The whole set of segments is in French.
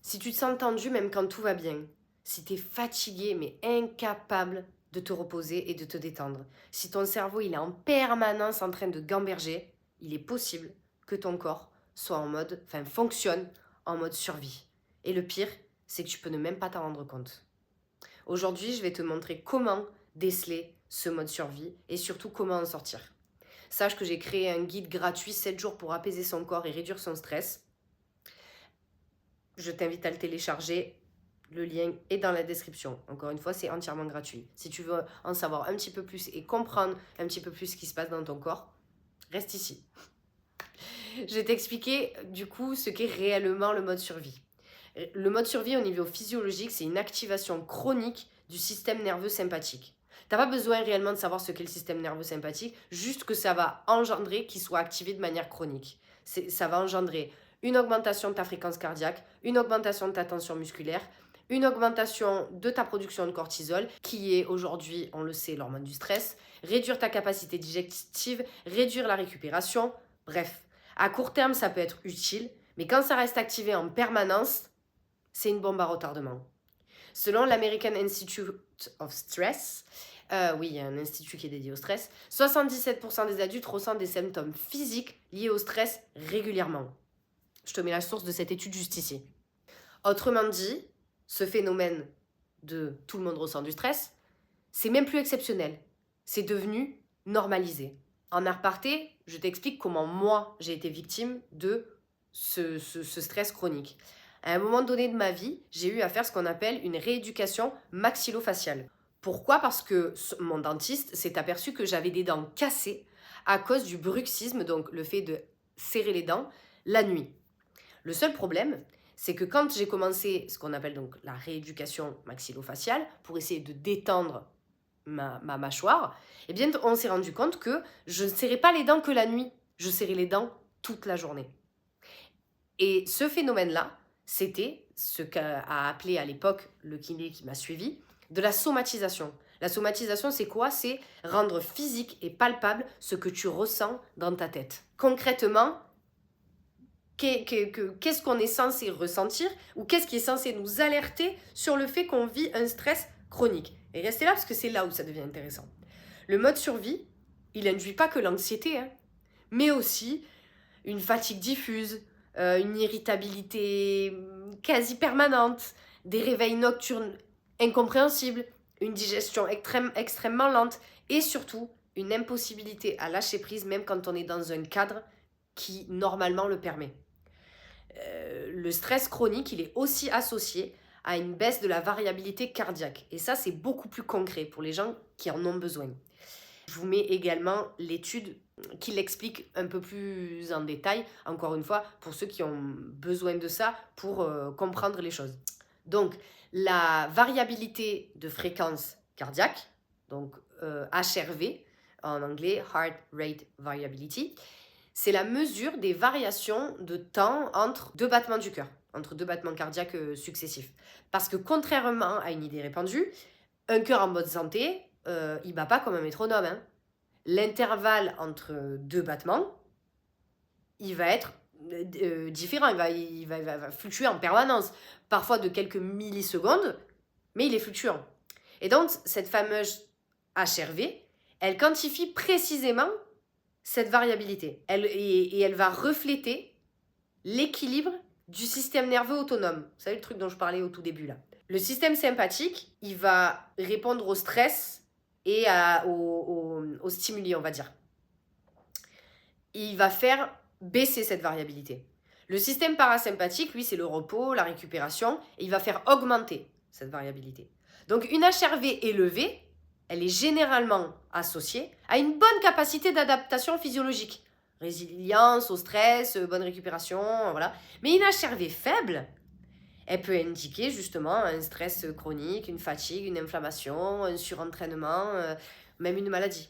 Si tu te sens tendu même quand tout va bien, si tu es fatigué mais incapable de te reposer et de te détendre, si ton cerveau il est en permanence en train de gamberger, il est possible que ton corps soit fonctionne en mode survie. Et le pire, c'est que tu peux ne même pas t'en rendre compte. Aujourd'hui, je vais te montrer comment déceler ce mode survie et surtout comment en sortir. Sache que j'ai créé un guide gratuit 7 jours pour apaiser son corps et réduire son stress. Je t'invite à le télécharger. Le lien est dans la description. Encore une fois, c'est entièrement gratuit. Si tu veux en savoir un petit peu plus et comprendre un petit peu plus ce qui se passe dans ton corps, reste ici. Je vais t'expliquer du coup ce qu'est réellement le mode survie. Le mode survie au niveau physiologique, c'est une activation chronique du système nerveux sympathique. Tu n'as pas besoin réellement de savoir ce qu'est le système nerveux sympathique, juste que ça va engendrer qu'il soit activé de manière chronique. Ça va engendrer une augmentation de ta fréquence cardiaque, une augmentation de ta tension musculaire, une augmentation de ta production de cortisol, qui est aujourd'hui, on le sait, l'hormone du stress, réduire ta capacité digestive, réduire la récupération, bref. À court terme, ça peut être utile, mais quand ça reste activé en permanence, c'est une bombe à retardement. Selon l'American Institute of Stress, oui, il y a un institut qui est dédié au stress, 77% des adultes ressentent des symptômes physiques liés au stress régulièrement. Je te mets la source de cette étude juste ici. Autrement dit, ce phénomène de tout le monde ressent du stress, c'est même plus exceptionnel. C'est devenu normalisé. En aparté, je t'explique comment moi, j'ai été victime de ce stress chronique. À un moment donné de ma vie, j'ai eu à faire ce qu'on appelle une rééducation maxillofaciale. Pourquoi? Parce que mon dentiste s'est aperçu que j'avais des dents cassées à cause du bruxisme, donc le fait de serrer les dents la nuit. Le seul problème, c'est que quand j'ai commencé ce qu'on appelle donc la rééducation maxillofaciale pour essayer de détendre ma mâchoire, eh bien on s'est rendu compte que je ne serrais pas les dents que la nuit, je serrais les dents toute la journée. Et ce phénomène-là, c'était ce qu'a appelé à l'époque le kiné qui m'a suivi, de la somatisation. La somatisation, c'est quoi? C'est rendre physique et palpable ce que tu ressens dans ta tête. Concrètement, qu'est-ce qu'on est censé ressentir ou qu'est-ce qui est censé nous alerter sur le fait qu'on vit un stress chronique? Et restez là parce que c'est là où ça devient intéressant. Le mode survie, il n'induit pas que l'anxiété, mais aussi une fatigue diffuse, une irritabilité quasi permanente, des réveils nocturnes incompréhensibles, une digestion extrêmement lente et surtout une impossibilité à lâcher prise même quand on est dans un cadre qui normalement le permet. Le stress chronique, il est aussi associé à une baisse de la variabilité cardiaque. Et ça, c'est beaucoup plus concret pour les gens qui en ont besoin. Je vous mets également l'étude qui l'explique un peu plus en détail, encore une fois, pour ceux qui ont besoin de ça pour comprendre les choses. Donc, la variabilité de fréquence cardiaque, donc HRV, en anglais, Heart Rate Variability, c'est la mesure des variations de temps entre deux battements du cœur, entre deux battements cardiaques successifs. Parce que contrairement à une idée répandue, un cœur en bonne santé, il ne bat pas comme un métronome. L'intervalle entre deux battements, il va être différent, il va fluctuer en permanence, parfois de quelques millisecondes, mais il est fluctuant. Et donc, cette fameuse HRV, elle quantifie précisément cette variabilité. Elle va refléter l'équilibre du système nerveux autonome. Vous savez le truc dont je parlais au tout début là. Le système sympathique, il va répondre au stress et aux stimuli, on va dire. Il va faire baisser cette variabilité. Le système parasympathique, lui, c'est le repos, la récupération, et il va faire augmenter cette variabilité. Donc une HRV élevée, elle est généralement associée à une bonne capacité d'adaptation physiologique. Résilience au stress, bonne récupération, voilà. Mais une HRV faible, elle peut indiquer justement un stress chronique, une fatigue, une inflammation, un surentraînement, même une maladie.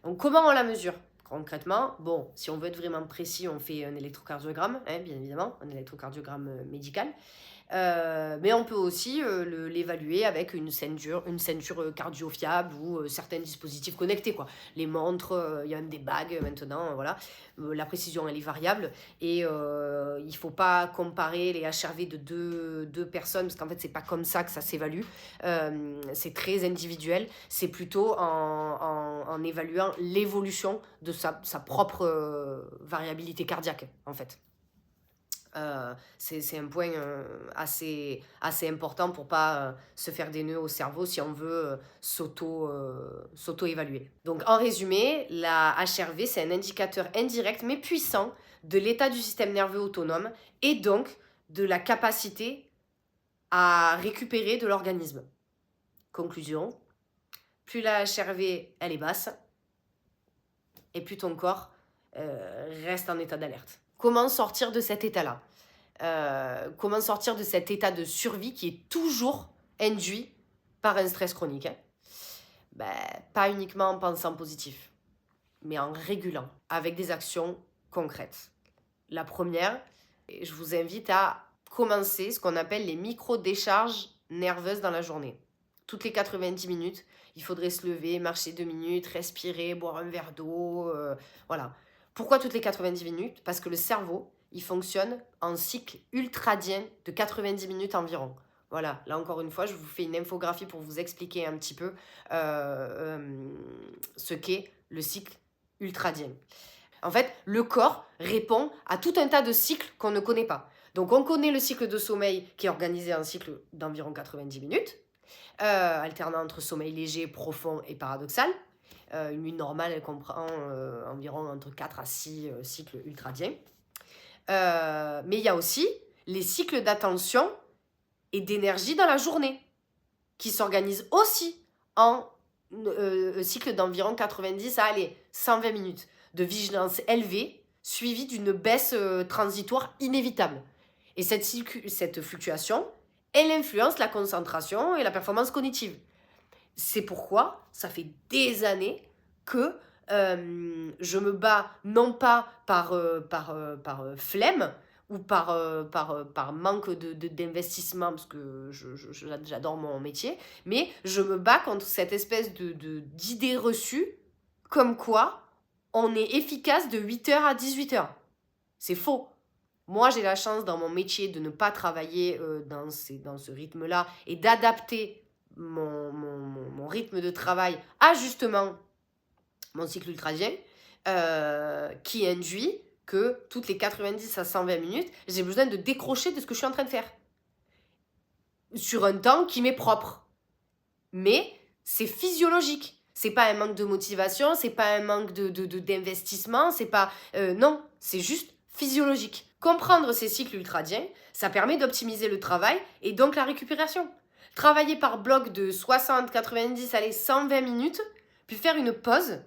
Donc comment on la mesure Concrètement, bon, si on veut être vraiment précis, on fait un électrocardiogramme, hein, bien évidemment, un électrocardiogramme médical. Mais on peut aussi l'évaluer avec une ceinture cardio fiable ou certains dispositifs connectés, quoi. Les montres, il y a des bagues maintenant, voilà. La précision, elle est variable et il ne faut pas comparer les HRV de deux personnes parce qu'en fait, c'est pas comme ça que ça s'évalue. C'est très individuel. C'est plutôt en évaluant l'évolution de sa propre variabilité cardiaque, en fait. C'est un point assez important pour pas se faire des nœuds au cerveau si on veut s'auto-évaluer. Donc en résumé, la HRV, c'est un indicateur indirect mais puissant de l'état du système nerveux autonome et donc de la capacité à récupérer de l'organisme. Conclusion, plus la HRV elle est basse et plus ton corps reste en état d'alerte. Comment sortir de cet état-là ? Comment sortir de cet état de survie qui est toujours induit par un stress chronique, hein ? Pas uniquement en pensant positif, mais en régulant, avec des actions concrètes. La première, je vous invite à commencer ce qu'on appelle les micro-décharges nerveuses dans la journée. Toutes les 90 minutes, il faudrait se lever, marcher 2 minutes, respirer, boire un verre d'eau, voilà. Pourquoi toutes les 90 minutes ? Parce que le cerveau, il fonctionne en cycle ultradien de 90 minutes environ. Voilà, là encore une fois, je vous fais une infographie pour vous expliquer un petit peu ce qu'est le cycle ultradien. En fait, le corps répond à tout un tas de cycles qu'on ne connaît pas. Donc, on connaît le cycle de sommeil qui est organisé en cycle d'environ 90 minutes, alternant entre sommeil léger, profond et paradoxal. Une nuit normale, elle comprend environ entre 4 à 6 cycles ultradiens. Mais il y a aussi les cycles d'attention et d'énergie dans la journée, qui s'organisent aussi en cycle d'environ 90 à 120 minutes de vigilance élevée, suivie d'une baisse transitoire inévitable. Et cette fluctuation, elle influence la concentration et la performance cognitive. C'est pourquoi ça fait des années que je me bats non pas par flemme ou par manque d'investissement, parce que j'adore mon métier, mais je me bats contre cette espèce d'idée reçue comme quoi on est efficace de 8h à 18h. C'est faux. Moi, j'ai la chance dans mon métier de ne pas travailler dans ce rythme-là et d'adapter mon rythme de travail à justement mon cycle ultradien qui induit que toutes les 90 à 120 minutes, j'ai besoin de décrocher de ce que je suis en train de faire sur un temps qui m'est propre. Mais c'est physiologique. C'est pas un manque de motivation, c'est pas un manque d'investissement, c'est pas... non, c'est juste physiologique. Comprendre ces cycles ultradiens, ça permet d'optimiser le travail et donc la récupération. Travailler par bloc de 60, 90, 120 minutes, puis faire une pause,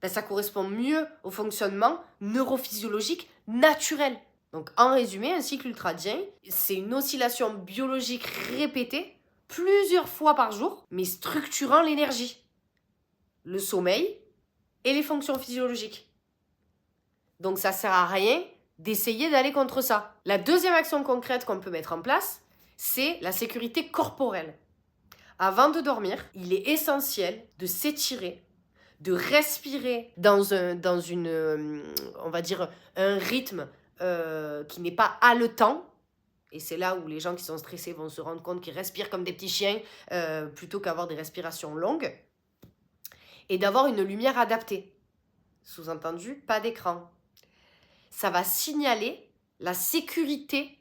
ça correspond mieux au fonctionnement neurophysiologique naturel. Donc en résumé, un cycle ultradien, c'est une oscillation biologique répétée plusieurs fois par jour, mais structurant l'énergie, le sommeil et les fonctions physiologiques. Donc ça sert à rien d'essayer d'aller contre ça. La deuxième action concrète qu'on peut mettre en place, c'est la sécurité corporelle. Avant de dormir, il est essentiel de s'étirer, de respirer dans on va dire, un rythme qui n'est pas haletant. Et c'est là où les gens qui sont stressés vont se rendre compte qu'ils respirent comme des petits chiens plutôt qu'avoir des respirations longues. Et d'avoir une lumière adaptée. Sous-entendu, pas d'écran. Ça va signaler la sécurité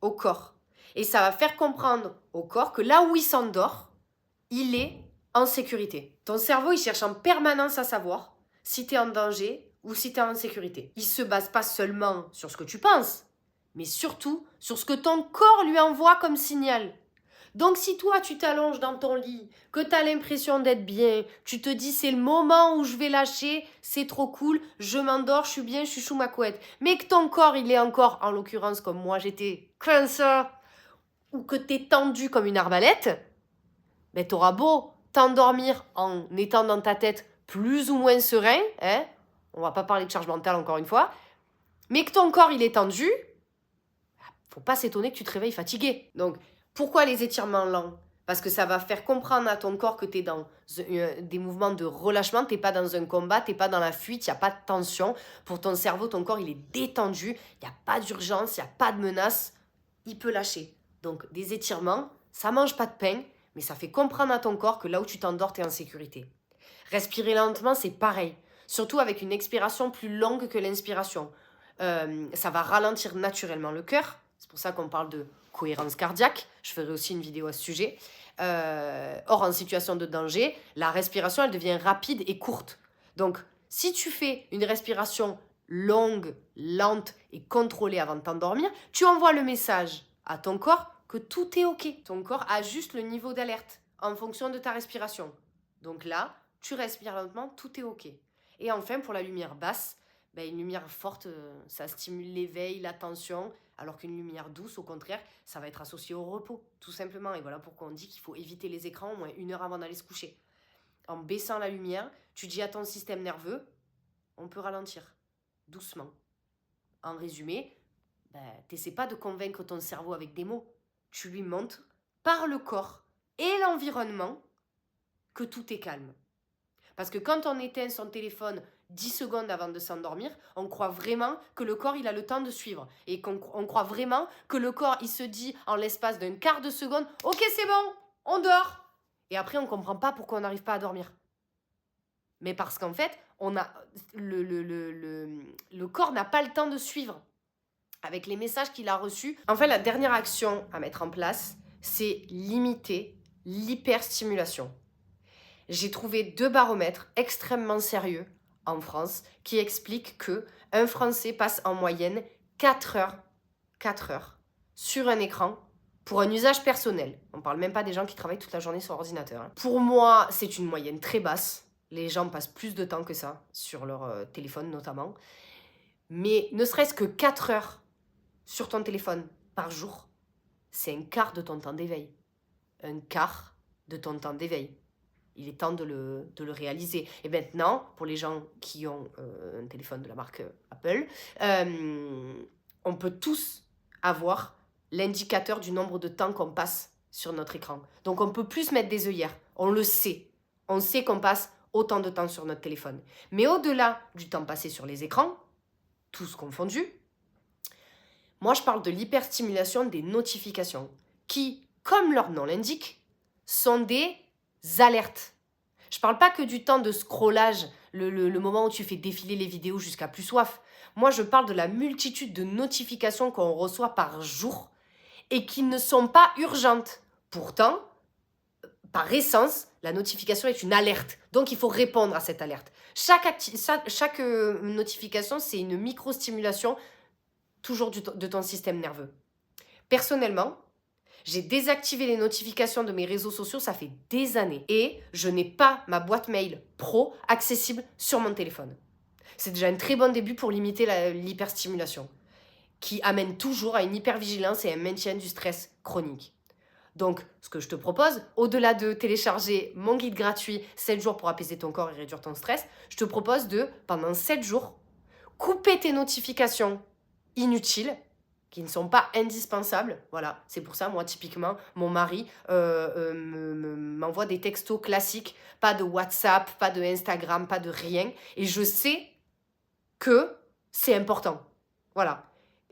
au corps. Et ça va faire comprendre au corps que là où il s'endort, il est en sécurité. Ton cerveau, il cherche en permanence à savoir si tu es en danger ou si tu es en sécurité. Il ne se base pas seulement sur ce que tu penses, mais surtout sur ce que ton corps lui envoie comme signal. Donc si toi, tu t'allonges dans ton lit, que tu as l'impression d'être bien, tu te dis c'est le moment où je vais lâcher, c'est trop cool, je m'endors, je suis bien, je suis sous ma couette. Mais que ton corps, il est encore, en l'occurrence comme moi, j'étais comme ça, ou que tu es tendu comme une arbalète, tu auras beau t'endormir en étant dans ta tête plus ou moins serein, hein, on va pas parler de charge mentale encore une fois, mais que ton corps il est tendu, faut pas s'étonner que tu te réveilles fatigué. Donc, pourquoi les étirements lents? Parce que ça va faire comprendre à ton corps que tu es dans des mouvements de relâchement, tu n'es pas dans un combat, tu n'es pas dans la fuite, il n'y a pas de tension. Pour ton cerveau, ton corps, il est détendu, il n'y a pas d'urgence, il n'y a pas de menace, il peut lâcher. Donc, des étirements, ça mange pas de pain, mais ça fait comprendre à ton corps que là où tu t'endors, tu es en sécurité. Respirer lentement, c'est pareil. Surtout avec une expiration plus longue que l'inspiration. Ça va ralentir naturellement le cœur. C'est pour ça qu'on parle de cohérence cardiaque. Je ferai aussi une vidéo à ce sujet. Or, en situation de danger, la respiration, elle devient rapide et courte. Donc, si tu fais une respiration longue, lente et contrôlée avant de t'endormir, tu envoies le message à ton corps que tout est OK. Ton corps ajuste le niveau d'alerte en fonction de ta respiration. Donc là, tu respires lentement, tout est OK. Et enfin, pour la lumière basse, une lumière forte, ça stimule l'éveil, l'attention, alors qu'une lumière douce, au contraire, ça va être associé au repos, tout simplement. Et voilà pourquoi on dit qu'il faut éviter les écrans au moins 1 heure avant d'aller se coucher. En baissant la lumière, tu dis à ton système nerveux, on peut ralentir, doucement. En résumé, t'essaies pas de convaincre ton cerveau avec des mots. Tu lui montres, par le corps et l'environnement, que tout est calme. Parce que quand on éteint son téléphone 10 secondes avant de s'endormir, on croit vraiment que le corps, il a le temps de suivre. Et on croit vraiment que le corps, il se dit en l'espace d'un quart de seconde, « Ok, c'est bon, on dort !» Et après, on ne comprend pas pourquoi on n'arrive pas à dormir. Mais parce qu'en fait, le corps n'a pas le temps de suivre avec les messages qu'il a reçus. En fait, la dernière action à mettre en place, c'est limiter l'hyperstimulation. J'ai trouvé 2 baromètres extrêmement sérieux en France qui expliquent qu'un Français passe en moyenne 4 heures sur un écran pour un usage personnel. On ne parle même pas des gens qui travaillent toute la journée sur ordinateur. Pour moi, c'est une moyenne très basse. Les gens passent plus de temps que ça, sur leur téléphone notamment. Mais ne serait-ce que 4 heures sur ton téléphone par jour, c'est un quart de ton temps d'éveil. Un quart de ton temps d'éveil. Il est temps de le réaliser. Et maintenant, pour les gens qui ont un téléphone de la marque Apple, on peut tous avoir l'indicateur du nombre de temps qu'on passe sur notre écran. Donc, on peut plus se mettre des œillères. On le sait. On sait qu'on passe autant de temps sur notre téléphone. Mais au-delà du temps passé sur les écrans, tous confondus, moi, je parle de l'hyperstimulation des notifications qui, comme leur nom l'indique, sont des alertes. Je parle pas que du temps de scrollage, le moment où tu fais défiler les vidéos jusqu'à plus soif. Moi, je parle de la multitude de notifications qu'on reçoit par jour et qui ne sont pas urgentes. Pourtant, par essence, la notification est une alerte. Donc, il faut répondre à cette alerte. Chaque notification, c'est une micro-stimulation toujours de ton système nerveux. Personnellement, j'ai désactivé les notifications de mes réseaux sociaux, ça fait des années. Et je n'ai pas ma boîte mail pro accessible sur mon téléphone. C'est déjà un très bon début pour limiter l'hyperstimulation, qui amène toujours à une hypervigilance et un maintien du stress chronique. Donc, ce que je te propose, au-delà de télécharger mon guide gratuit 7 jours pour apaiser ton corps et réduire ton stress, je te propose de, pendant 7 jours, couper tes notifications inutiles, qui ne sont pas indispensables. Voilà, c'est pour ça, moi, typiquement, mon mari m'envoie des textos classiques, pas de WhatsApp, pas de Instagram, pas de rien. Et je sais que c'est important. Voilà.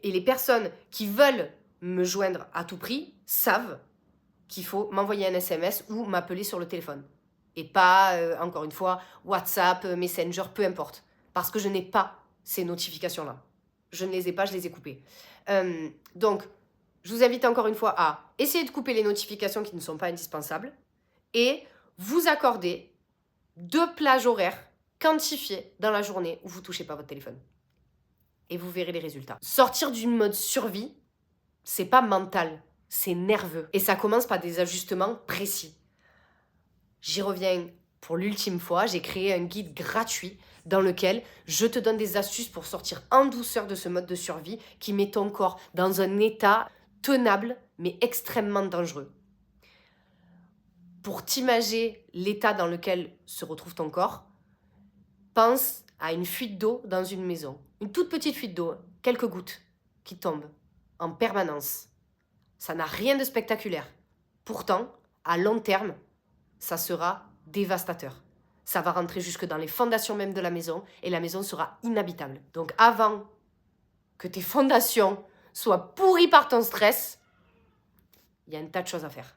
Et les personnes qui veulent me joindre à tout prix savent qu'il faut m'envoyer un SMS ou m'appeler sur le téléphone. Et pas, encore une fois, WhatsApp, Messenger, peu importe. Parce que je n'ai pas ces notifications-là. Je ne les ai pas, je les ai coupées. Donc, je vous invite encore une fois à essayer de couper les notifications qui ne sont pas indispensables et vous accorder 2 plages horaires quantifiées dans la journée où vous ne touchez pas votre téléphone. Et vous verrez les résultats. Sortir du mode survie, c'est pas mental, c'est nerveux. Et ça commence par des ajustements précis. J'y reviens pour l'ultime fois, j'ai créé un guide gratuit dans lequel je te donne des astuces pour sortir en douceur de ce mode de survie qui met ton corps dans un état tenable mais extrêmement dangereux. Pour t'imager l'état dans lequel se retrouve ton corps, pense à une fuite d'eau dans une maison, une toute petite fuite d'eau, quelques gouttes qui tombent en permanence, ça n'a rien de spectaculaire. Pourtant, à long terme, ça sera dévastateur. Ça va rentrer jusque dans les fondations même de la maison et la maison sera inhabitable. Donc avant que tes fondations soient pourries par ton stress, il y a un tas de choses à faire.